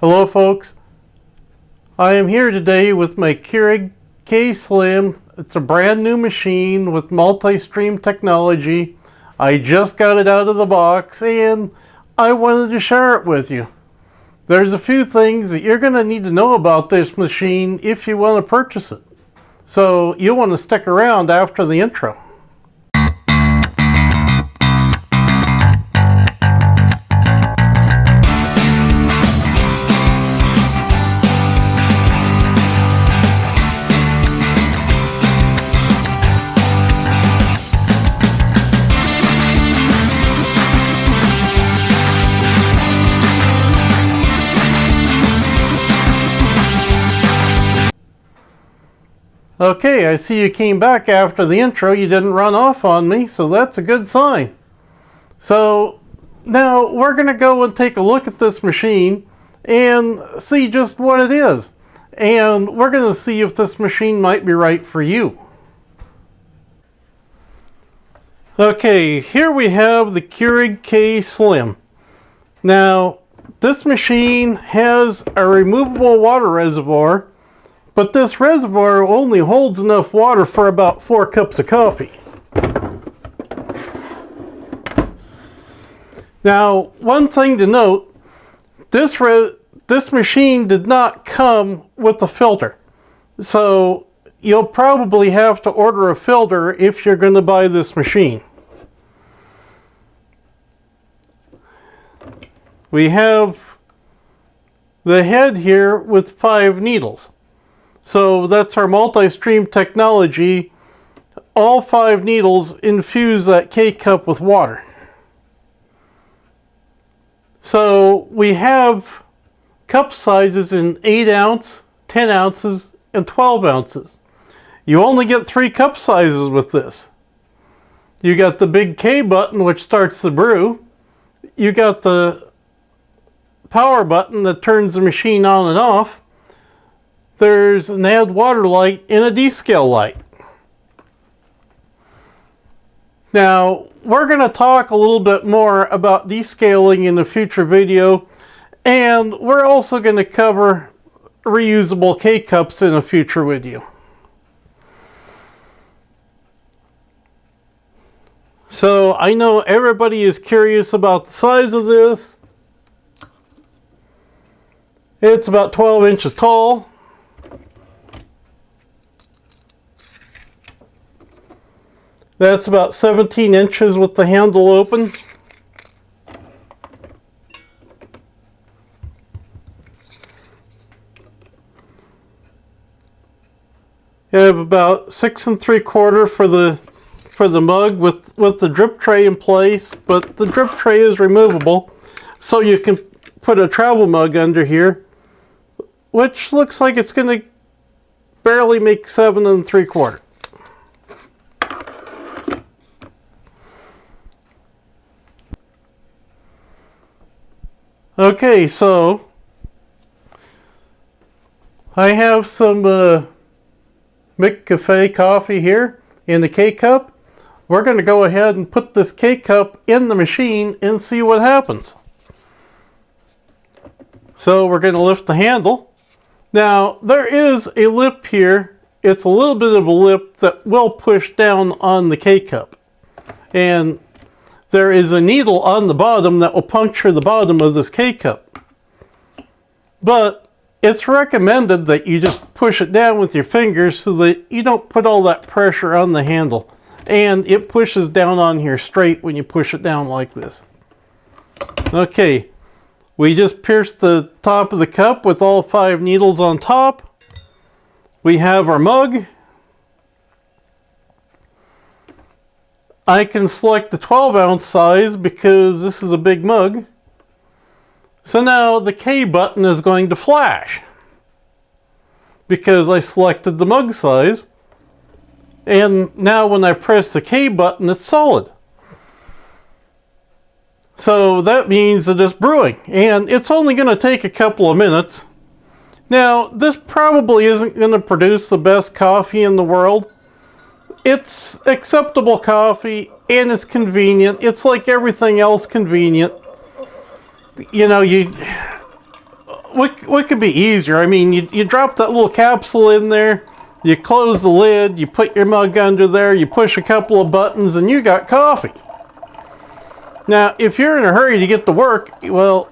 Hello folks, I am here today with my Keurig K-Slim. It's a brand new machine with multi-stream technology. I just got it out of the box and I wanted to share it with you. There's a few things that you're going to need to know about this machine if you want to purchase it. So you'll want to stick around after the intro. Okay, I see you came back after the intro. You didn't run off on me, so that's a good sign. So now we're going to go and take a look at this machine and see just what it is. And we're going to see if this machine might be right for you. Okay, here we have the Keurig K-Slim. Now, this machine has a removable water reservoir, but this reservoir only holds enough water for about 4 cups of coffee. Now, one thing to note, this machine did not come with a filter. So you'll probably have to order a filter if you're going to buy this machine. We have the head here with 5 needles. So that's our multi-stream technology. All 5 needles infuse that K-cup with water. So we have cup sizes in 8 ounce, 10 ounces, and 12 ounces. You only get 3 cup sizes with this. You got the big K button, which starts the brew. You got the power button that turns the machine on and off. There's an add water light and a descale light. Now, we're going to talk a little bit more about descaling in a future video, and we're also going to cover reusable K-cups in a future video. So, I know everybody is curious about the size of this. It's about 12 inches tall. That's about 17 inches with the handle open. You have about 6 3/4 for the mug with the drip tray in place, but the drip tray is removable, so you can put a travel mug under here, which looks like it's going to barely make 7 3/4. Okay, so I have some McCafe coffee here in the K-cup. We're going to go ahead and put this K-cup in the machine and see what happens. So we're going to lift the handle. Now, there is a lip here. It's a little bit of a lip that will push down on the K-cup. And there is a needle on the bottom that will puncture the bottom of this K-cup. But it's recommended that you just push it down with your fingers so that you don't put all that pressure on the handle. And it pushes down on here straight when you push it down like this. Okay, we just pierced the top of the cup with all 5 needles on top. We have our mug. I can select the 12 ounce size because this is a big mug. So now the K button is going to flash because I selected the mug size. And now when I press the K button, it's solid. So that means that it's brewing, and it's only going to take a couple of minutes. Now, this probably isn't going to produce the best coffee in the world. It's acceptable coffee, and it's convenient. It's like everything else convenient. You know, what could be easier? I mean, you drop that little capsule in there, you close the lid, you put your mug under there, you push a couple of buttons, and you got coffee. Now, if you're in a hurry to get to work, well,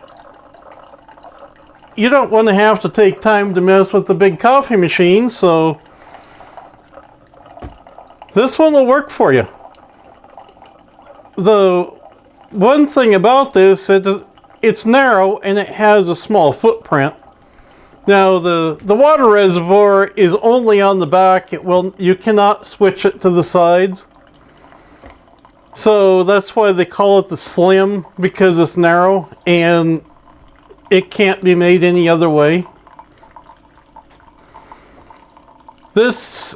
you don't want to have to take time to mess with the big coffee machine, so this one will work for you. The one thing about this, it's narrow and it has a small footprint. Now, the water reservoir is only on the back. You cannot switch it to the sides. So that's why they call it the Slim, because it's narrow and it can't be made any other way. This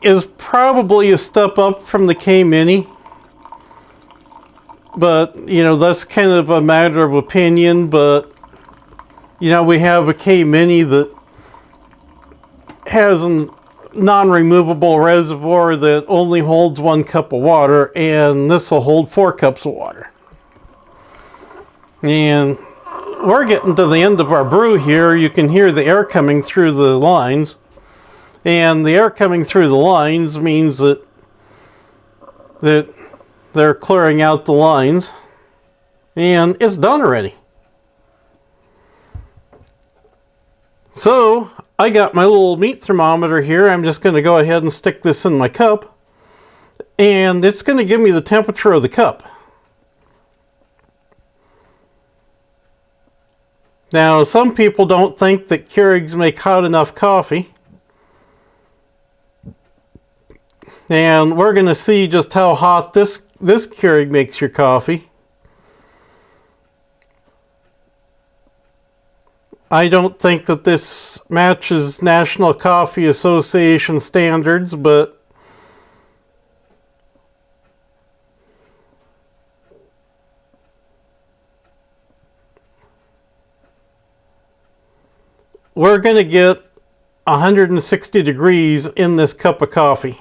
is probably a step up from the K-Mini, but you know, that's kind of a matter of opinion. But you know, we have a K-Mini that has a non-removable reservoir that only holds 1 cup of water, and this will hold 4 cups of water. And we're getting to the end of our brew here. You can hear the air coming through the lines, and the air coming through the lines means that they're clearing out the lines, and it's done already. So I got my little meat thermometer here. I'm just going to go ahead and stick this in my cup, and it's going to give me the temperature of the cup. Now, some people don't think that Keurigs make hot enough coffee, and we're going to see just how hot this Keurig makes your coffee. I don't think that this matches National Coffee Association standards, but we're going to get 160 degrees in this cup of coffee.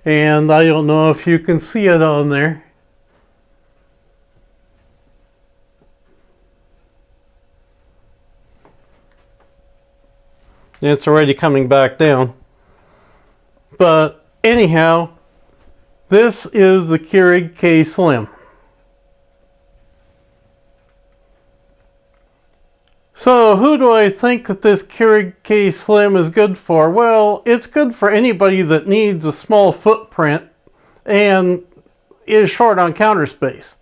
And I don't know if you can see it on there. It's already coming back down. But anyhow, this is the Keurig K-Slim. So who do I think that this Keurig K-Slim is good for? Well, it's good for anybody that needs a small footprint and is short on counter space.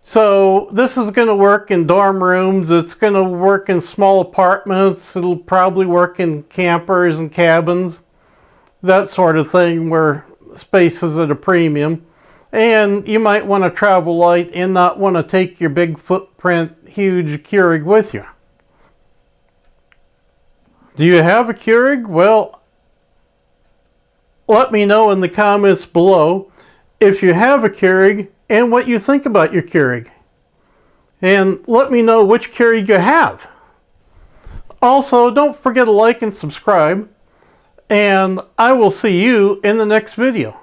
So this is going to work in dorm rooms. It's going to work in small apartments. It'll probably work in campers and cabins, that sort of thing, where space is at a premium. And you might want to travel light and not want to take your big footprint, huge Keurig with you. Do you have a Keurig? Well, let me know in the comments below if you have a Keurig and what you think about your Keurig. And let me know which Keurig you have. Also, don't forget to like and subscribe. And I will see you in the next video.